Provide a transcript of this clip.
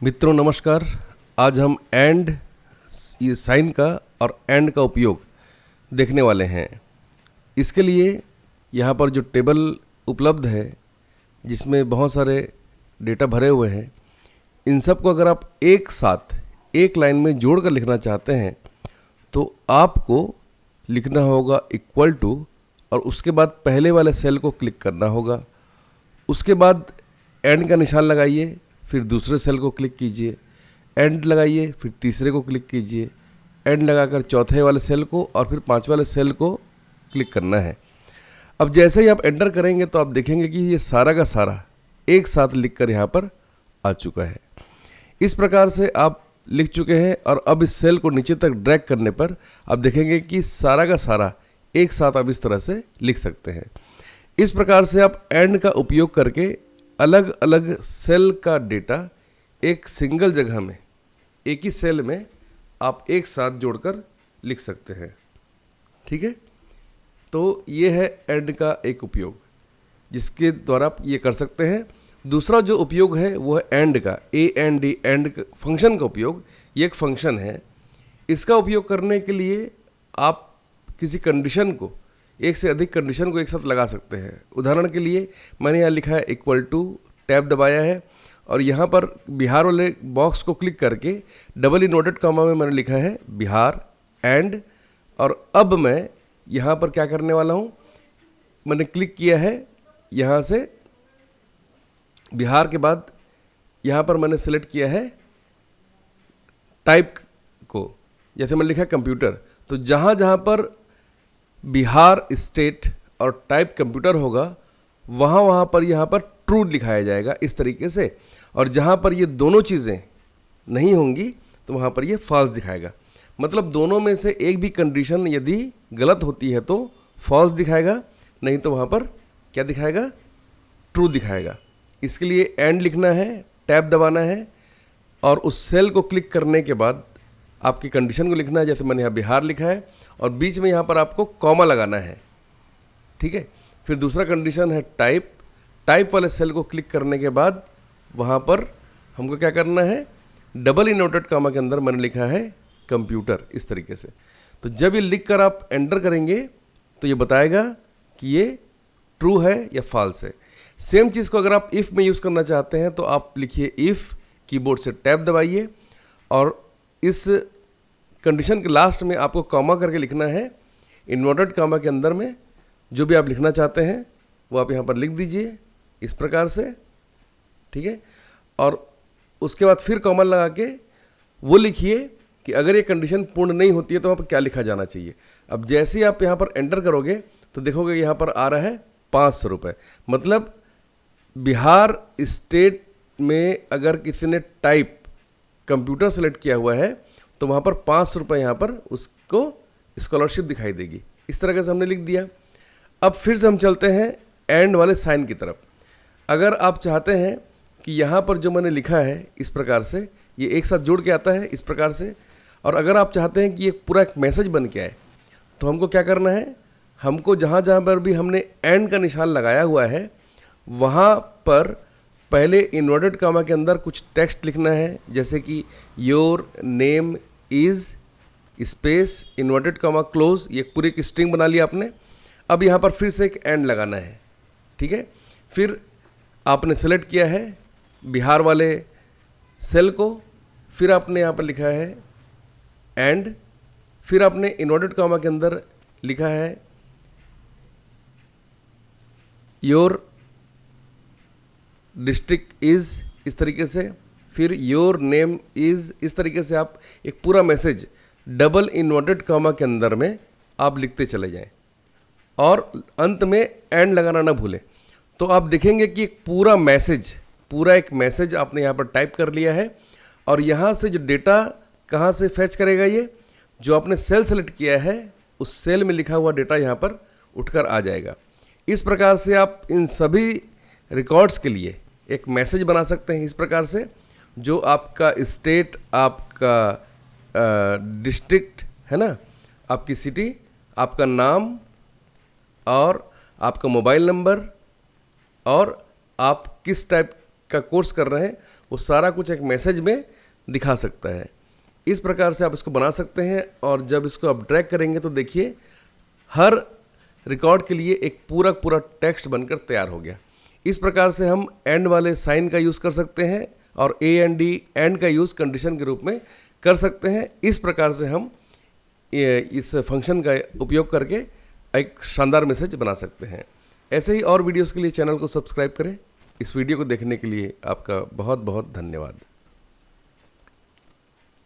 मित्रों नमस्कार। आज हम एंड ये साइन का और एंड का उपयोग देखने वाले हैं। इसके लिए यहाँ पर जो टेबल उपलब्ध है जिसमें बहुत सारे डेटा भरे हुए हैं, इन सब को अगर आप एक साथ एक लाइन में जोड़ कर लिखना चाहते हैं तो आपको लिखना होगा इक्वल टू और उसके बाद पहले वाले सेल को क्लिक करना होगा। उसके बाद एंड का निशान लगाइए, फिर दूसरे सेल को क्लिक कीजिए, एंड लगाइए, फिर तीसरे को क्लिक कीजिए, एंड लगाकर चौथे वाले सेल को और फिर पांचवें वाले सेल को क्लिक करना है। अब जैसे ही आप एंटर करेंगे तो आप देखेंगे कि ये सारा का सारा एक साथ लिखकर यहाँ पर आ चुका है। इस प्रकार से आप लिख चुके हैं और अब इस सेल को नीचे तक ड्रैग करने पर आप देखेंगे कि सारा का सारा एक साथ आप इस तरह से लिख सकते हैं। इस प्रकार से आप एंड का उपयोग करके अलग अलग सेल का डेटा एक सिंगल जगह में, एक ही सेल में आप एक साथ जोड़कर लिख सकते हैं। ठीक है, तो ये है एंड का एक उपयोग जिसके द्वारा आप ये कर सकते हैं। दूसरा जो उपयोग है वो है एंड का, AND एंड फंक्शन का उपयोग। ये एक फंक्शन है। इसका उपयोग करने के लिए आप किसी कंडीशन को, एक से अधिक कंडीशन को एक साथ लगा सकते हैं। उदाहरण के लिए मैंने यहाँ लिखा है इक्वल टू, टैब दबाया है और यहाँ पर बिहार वाले बॉक्स को क्लिक करके डबल इनवर्टेड कॉमा में मैंने लिखा है बिहार एंड। और अब मैं यहाँ पर क्या करने वाला हूँ, मैंने क्लिक किया है यहाँ से बिहार के बाद यहाँ पर मैंने सेलेक्ट किया है टाइप को। जैसे मैंने लिखा कंप्यूटर, तो जहाँ जहाँ पर बिहार स्टेट और टाइप कंप्यूटर होगा वहाँ वहाँ पर यहाँ पर ट्रू दिखाया जाएगा इस तरीके से। और जहाँ पर ये दोनों चीज़ें नहीं होंगी तो वहाँ पर ये फॉल्स दिखाएगा। मतलब दोनों में से एक भी कंडीशन यदि गलत होती है तो फॉल्स दिखाएगा, नहीं तो वहाँ पर क्या दिखाएगा, ट्रू दिखाएगा। इसके लिए एंड लिखना है, टैब दबाना है और उस सेल को क्लिक करने के बाद आपकी कंडीशन को लिखना है। जैसे मैंने यहाँ बिहार लिखा है और बीच में यहाँ पर आपको कॉमा लगाना है। ठीक है, फिर दूसरा कंडीशन है टाइप। टाइप वाले सेल को क्लिक करने के बाद वहाँ पर हमको क्या करना है, डबल इनवर्टेड कॉमा के अंदर मैंने लिखा है कंप्यूटर, इस तरीके से। तो जब ये लिख कर आप एंटर करेंगे तो ये बताएगा कि ये ट्रू है या फॉल्स है। सेम चीज़ को अगर आप इफ़ में यूज़ करना चाहते हैं तो आप लिखिए इफ़, कीबोर्ड से टैब दबाइए और इस कंडीशन के लास्ट में आपको कॉमा करके लिखना है। इन्वर्टेड कॉमा के अंदर में जो भी आप लिखना चाहते हैं वो आप यहाँ पर लिख दीजिए इस प्रकार से। ठीक है, और उसके बाद फिर कॉमा लगा के वो लिखिए कि अगर ये कंडीशन पूर्ण नहीं होती है तो वहाँ पर क्या लिखा जाना चाहिए। अब जैसे ही आप यहाँ पर एंटर करोगे तो देखोगे यहाँ पर आ रहा है 500 रुपये। मतलब बिहार स्टेट में अगर किसी ने टाइप कंप्यूटर सेलेक्ट किया हुआ है तो वहाँ पर 500 रुपये यहाँ पर उसको स्कॉलरशिप दिखाई देगी। इस तरह से हमने लिख दिया। अब फिर से हम चलते हैं एंड वाले साइन की तरफ। अगर आप चाहते हैं कि यहाँ पर जो मैंने लिखा है इस प्रकार से ये एक साथ जुड़ के आता है इस प्रकार से, और अगर आप चाहते हैं कि ये पूरा एक मैसेज बन के आए तो हमको क्या करना है, हमको जहाँ जहाँ पर भी हमने एंड का निशान लगाया हुआ है वहाँ पर पहले इन्वर्टेड कॉमा के अंदर कुछ टेक्स्ट लिखना है। जैसे कि your name is space inverted comma close, ये पूरी एक स्ट्रिंग बना लिया आपने। अब यहाँ पर फिर से एक एंड लगाना है। ठीक है, फिर आपने सेलेक्ट किया है बिहार वाले सेल को, फिर आपने यहाँ पर लिखा है एंड, फिर आपने इन्वर्टेड कॉमा के अंदर लिखा है योर डिस्ट्रिक्ट इज़, इस तरीके से, फिर योर नेम इज़, इस तरीके से आप एक पूरा मैसेज डबल इन्वर्टेड कॉमा के अंदर में आप लिखते चले जाएं और अंत में एंड लगाना ना भूलें। तो आप देखेंगे कि एक पूरा मैसेज, पूरा एक मैसेज आपने यहाँ पर टाइप कर लिया है। और यहाँ से जो डेटा कहाँ से फैच करेगा, ये जो आपने सेल सेलेक्ट किया है उस सेल में लिखा हुआ डेटा यहाँ पर उठकर आ जाएगा। इस प्रकार से आप इन सभी रिकॉर्ड्स के लिए एक मैसेज बना सकते हैं इस प्रकार से, जो आपका स्टेट, आपका डिस्ट्रिक्ट है ना, आपकी सिटी, आपका नाम और आपका मोबाइल नंबर और आप किस टाइप का कोर्स कर रहे हैं वो सारा कुछ एक मैसेज में दिखा सकता है। इस प्रकार से आप इसको बना सकते हैं और जब इसको आप ड्रैग करेंगे तो देखिए हर रिकॉर्ड के लिए एक पूरा टेक्स्ट बनकर तैयार हो गया। इस प्रकार से हम एंड वाले साइन का यूज़ कर सकते हैं और ए एंड डी एंड का यूज़ कंडीशन के रूप में कर सकते हैं। इस प्रकार से हम इस फंक्शन का उपयोग करके एक शानदार मैसेज बना सकते हैं। ऐसे ही और वीडियोस के लिए चैनल को सब्सक्राइब करें। इस वीडियो को देखने के लिए आपका बहुत बहुत धन्यवाद।